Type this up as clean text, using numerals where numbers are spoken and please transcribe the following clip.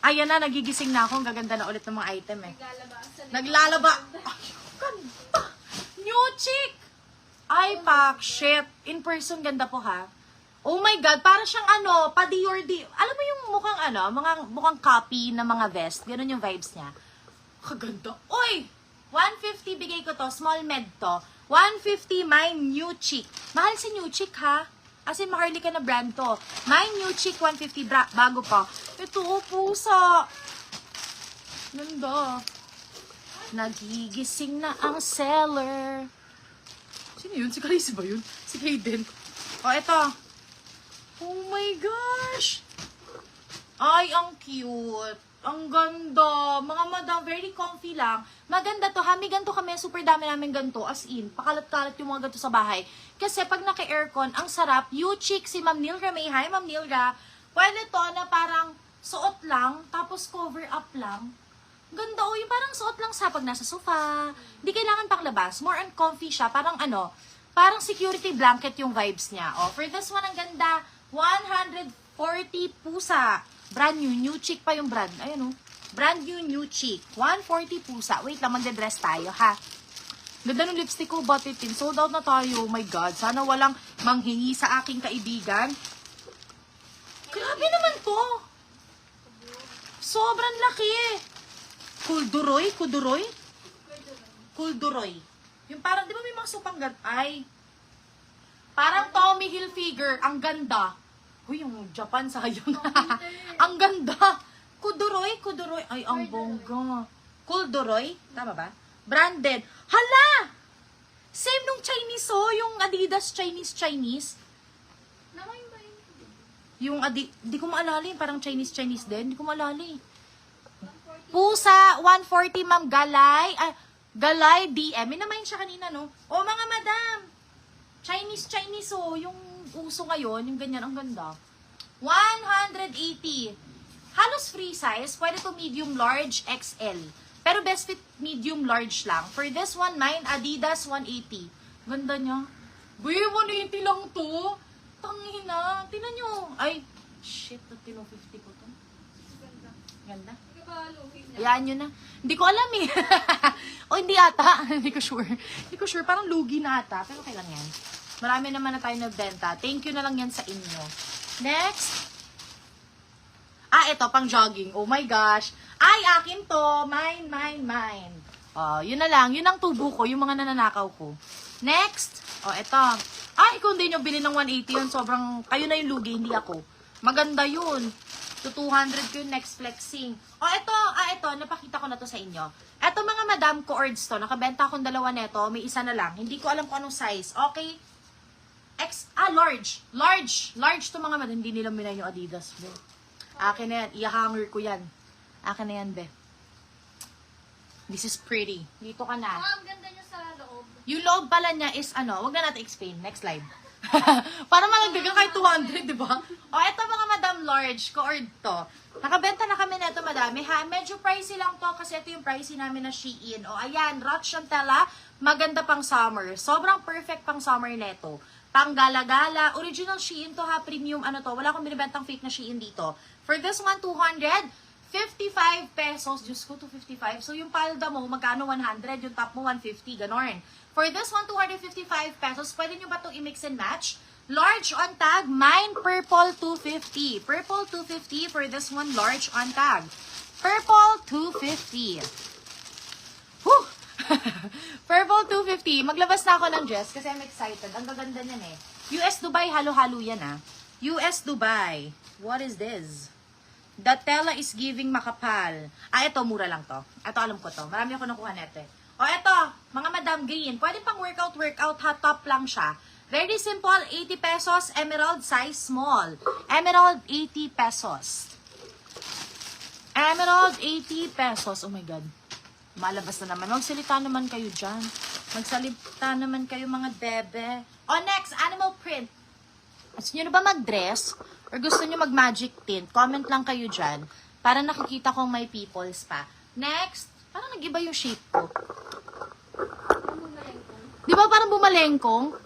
Ayan na, nagigising na ako. Ang gaganda na ulit ng mga item eh. Naglalaba. Naglalaba. Ay, ganda. New chick. Ay, pak, shit. In person, ganda po ha. Oh my God, para siyang ano, pa-Dior. Alam mo yung mukhang ano, mukhang copy ng mga vest. Ganun yung vibes niya. Kaganda. Oy! 150 bigay ko to. Small med to. 150 my new chick. Mahal si new chick ha. As in, maharlika na brand to. My new chick 150 bago pa. Ito, oh, pusa. Ganda. Nagigising na ang seller. Sino yun? Si Carissa ba yun? Si Hayden. O, ito. Oh my gosh! Ay, ang cute. Ang ganda. Mga madam, very comfy lang. Maganda to. May ganito kami. Super dami namin ganito. As in, pakalat-kalat yung mga ganito sa bahay. Kasi pag naka-aircon, ang sarap. U-chick si Ma'am Nilra May. Hi, Ma'am Nilra. Pwede to na parang suot lang, tapos cover up lang. Ganda o. Yung parang suot lang sa pag nasa sofa. Hindi kailangan paklabas. More on comfy siya. Parang ano, parang security blanket yung vibes niya. O, for this one, ang ganda. 140 pusa. Brand new chick pa yung brand. Ayan o. Brand new chick. 140 pusa. Wait lang, magde-dress tayo ha. Ganda ng lipstick ko, Batitin. Sold out na tayo. Oh my God. Sana walang manghingi sa aking kaibigan. Grabe naman to. Sobrang laki. Kulduroy? Kulduroy. Yung parang, di ba may mga supang ay. Parang Tommy Hilfiger. Ang ganda. Uy, yung Japan, sayang. Ang ganda. Kuduroy. Ay, ang bongga. Kulduroy. Tama ba? Branded. Hala! Same nung Chinese, oh. Yung Adidas Chinese. Naman ba yun? Yung di ko maalala yun. Parang Chinese din. Di ko maalala eh. Pusa, 140, Ma'am Galay. Galay DM. May naman siya kanina, no? O, mga madam. Chinese, oh. Yung uso ngayon, yung ganyan, ang ganda. 180. Halos free size. Pwede to medium, large, XL. Pero best fit medium, large lang. For this one, mine, Adidas 180. Ganda niya. Uy, 180 lang to. Tangina. Tingnan nyo. Ay, shit. 250 ko to. Ganda. Yan yun na. Hindi ko alam eh. O hindi ata. Hindi ko sure. Parang lugi na ata. Pero okay lang yan. Marami naman na tayo nagbenta. Thank you na lang yan sa inyo. Next. Ito, pang jogging. Oh my gosh. Ay, akin to. Mine. Yun na lang. Yun ang tubo ko. Yung mga nananakaw ko. Next. Ito. Kung hindi nyo bilhin ng 180 yun, sobrang, kayo na yung lugi, hindi ako. Maganda yun. To 200 ko yung next flexing. Ito. Napakita ko na to sa inyo. Ito mga madam, co-ords to. Nakabenta akong dalawa neto. May isa na lang. Hindi ko alam kung anong size. Okay. Large to mga madam. Hindi nila minay yung Adidas, be. Akin na yan. I-hanger ko yan. Akin na yan, be. This is pretty. Dito ka na. Ang ganda niya sa loob. Yung loob pala niya is wag na natin explain. Next slide. Para malagdagan kahit 200, di ba? Ito mga madam, large. Co-ord to. Nakabenta na kami neto, madami ha. Medyo pricey lang to kasi ito yung pricey namin na Shein. Ayan, Rot Chantella. Maganda pang summer. Sobrang perfect pang summer neto. Pang gala-gala. Original Shein to ha. Premium to. Wala akong binibentang fake na Shein dito. For this one, 255 pesos. Diyos ko, 255. So, yung palda mo, magkano 100? Yung top mo, 150. Ganon. For this one, 255 pesos. Pwede nyo ba itong i-mix and match? Large on tag. Mine, purple, 250. Purple, 250. For this one, large on tag. Purple, 250. Whew! Purple, 250. Maglabas na ako ng dress kasi I'm excited. Ang gaganda niyan eh. US Dubai, halo-halo yan ah. US Dubai. What is this? The tela is giving makapal. Ito, mura lang to. Ito, alam ko to. Marami ako nakuha neto eh. Ito, mga madam green. Pwede pang workout, hot top lang siya. Very simple, 80 pesos. Emerald size small. Emerald, 80 pesos. Emerald, 80 pesos. Oh my God. Malabas na naman. Magsalita naman kayo dyan. Magsalita naman kayo mga bebe. Next, animal print. Gusto nyo na ba mag-dress? Or gusto nyo mag-magic tint? Comment lang kayo dyan. Para nakikita kong may peoples pa. Next, parang nag-iba yung shape ko. Di ba parang bumalengkong?